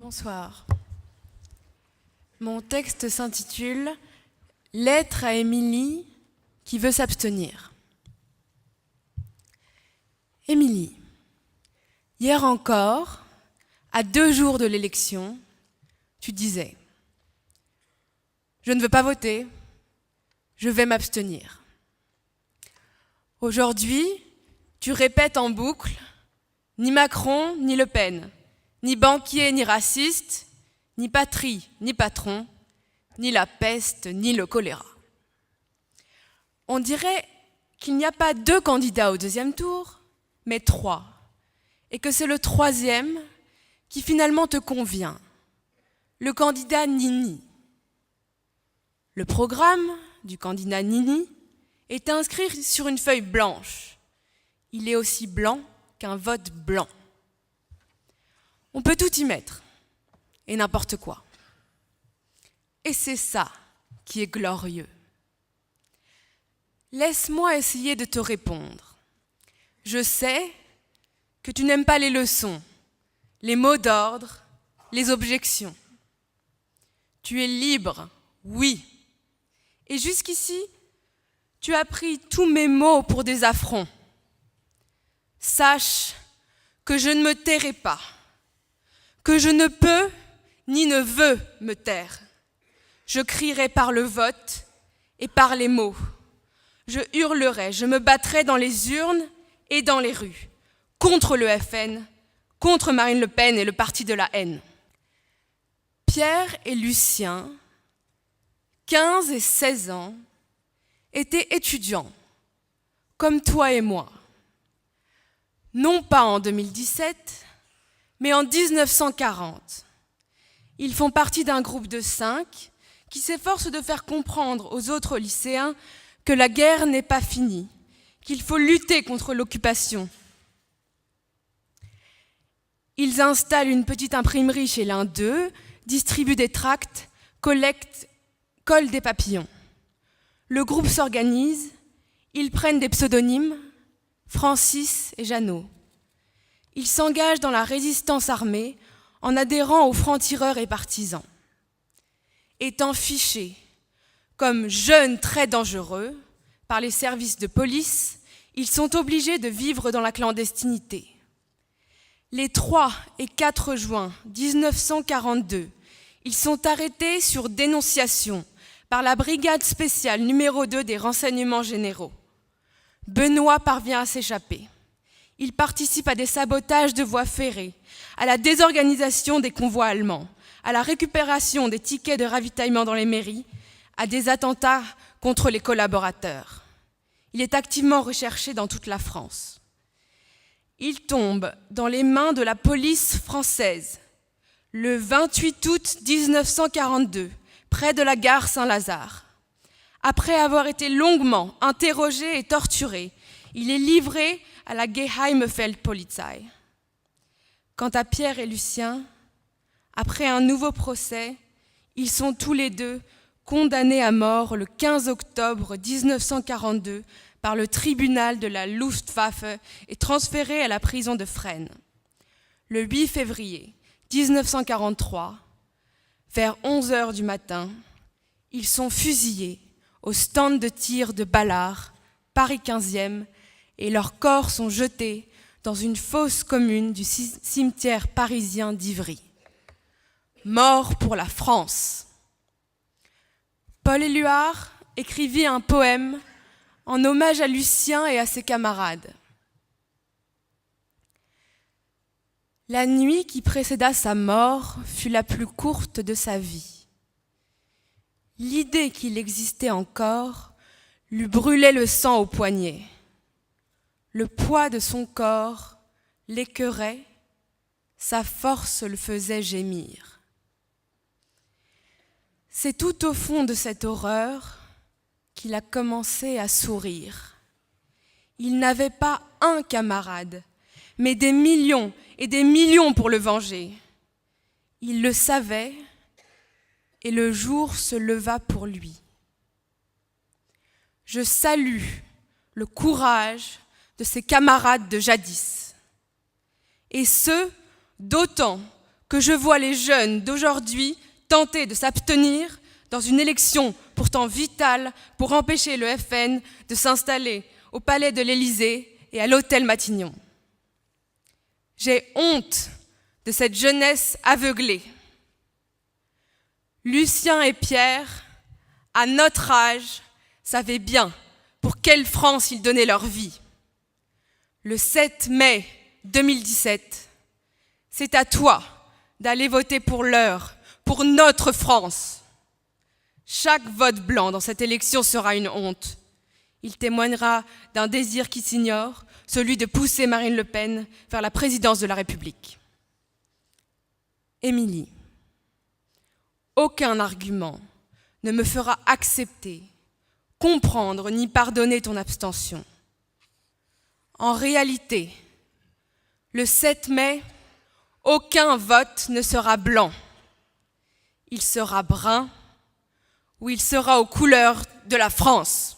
Bonsoir. Mon texte s'intitule « Lettre à Émilie qui veut s'abstenir ». Émilie, hier encore, à 2 jours de l'élection, tu disais « Je ne veux pas voter, je vais m'abstenir ». Aujourd'hui, tu répètes en boucle « Ni Macron, ni Le Pen, ni banquier, ni raciste, ni patrie, ni patron, ni la peste, ni le choléra ». On dirait qu'il n'y a pas 2 candidats au 2e tour, mais 3, et que c'est le 3e qui finalement te convient, le candidat Nini. Le programme du candidat Nini est inscrit sur une feuille blanche. Il est aussi blanc qu'un vote blanc. On peut tout y mettre, et n'importe quoi. Et c'est ça qui est glorieux. Laisse-moi essayer de te répondre. Je sais que tu n'aimes pas les leçons, les mots d'ordre, les objections. Tu es libre, oui. Et jusqu'ici, tu as pris tous mes mots pour des affronts. Sache que je ne me tairai pas, que je ne peux ni ne veux me taire. Je crierai par le vote et par les mots. Je hurlerai, je me battrai dans les urnes et dans les rues, contre le FN, contre Marine Le Pen et le parti de la haine. Pierre et Lucien, 15 et 16 ans, étaient étudiants, comme toi et moi. Non pas en 2017, mais en 1940. Ils font partie d'un groupe de 5 qui s'efforce de faire comprendre aux autres lycéens que la guerre n'est pas finie, qu'il faut lutter contre l'occupation. Ils installent une petite imprimerie chez l'un d'eux, distribuent des tracts, collent des papillons. Le groupe s'organise, ils prennent des pseudonymes, Francis et Jeannot. Ils s'engagent dans la résistance armée en adhérant aux francs-tireurs et partisans. Étant fichés comme jeunes très dangereux par les services de police, ils sont obligés de vivre dans la clandestinité. Les 3 et 4 juin 1942, ils sont arrêtés sur dénonciation par la brigade spéciale numéro 2 des renseignements généraux. Benoît parvient à s'échapper. Il participe à des sabotages de voies ferrées, à la désorganisation des convois allemands, à la récupération des tickets de ravitaillement dans les mairies, à des attentats contre les collaborateurs. Il est activement recherché dans toute la France. Il tombe dans les mains de la police française le 28 août 1942, près de la gare Saint-Lazare. Après avoir été longuement interrogé et torturé, il est livré à la Geheimefeldpolizei. Quant à Pierre et Lucien, après un nouveau procès, ils sont tous les 2 condamnés à mort le 15 octobre 1942 par le tribunal de la Luftwaffe et transférés à la prison de Fresnes. Le 8 février 1943, vers 11h du matin, ils sont fusillés au stand de tir de Ballard, Paris 15e, et leurs corps sont jetés dans une fosse commune du cimetière parisien d'Ivry. Mort pour la France. Paul Éluard écrivit un poème en hommage à Lucien et à ses camarades. La nuit qui précéda sa mort fut la plus courte de sa vie. L'idée qu'il existait encore lui brûlait le sang au poignet. Le poids de son corps l'écœurait, sa force le faisait gémir. C'est tout au fond de cette horreur qu'il a commencé à sourire. Il n'avait pas un camarade, mais des millions et des millions pour le venger. Il le savait et le jour se leva pour lui. Je salue le courage de ses camarades de jadis, et ce, d'autant que je vois les jeunes d'aujourd'hui tenter de s'abstenir dans une élection pourtant vitale pour empêcher le FN de s'installer au palais de l'Élysée et à l'hôtel Matignon. J'ai honte de cette jeunesse aveuglée. Lucien et Pierre, à notre âge, savaient bien pour quelle France ils donnaient leur vie. Le 7 mai 2017, c'est à toi d'aller voter pour leur, pour notre France. Chaque vote blanc dans cette élection sera une honte. Il témoignera d'un désir qui s'ignore, celui de pousser Marine Le Pen vers la présidence de la République. Émilie, aucun argument ne me fera accepter, comprendre ni pardonner ton abstention. En réalité, le 7 mai, aucun vote ne sera blanc. Il sera brun ou il sera aux couleurs de la France.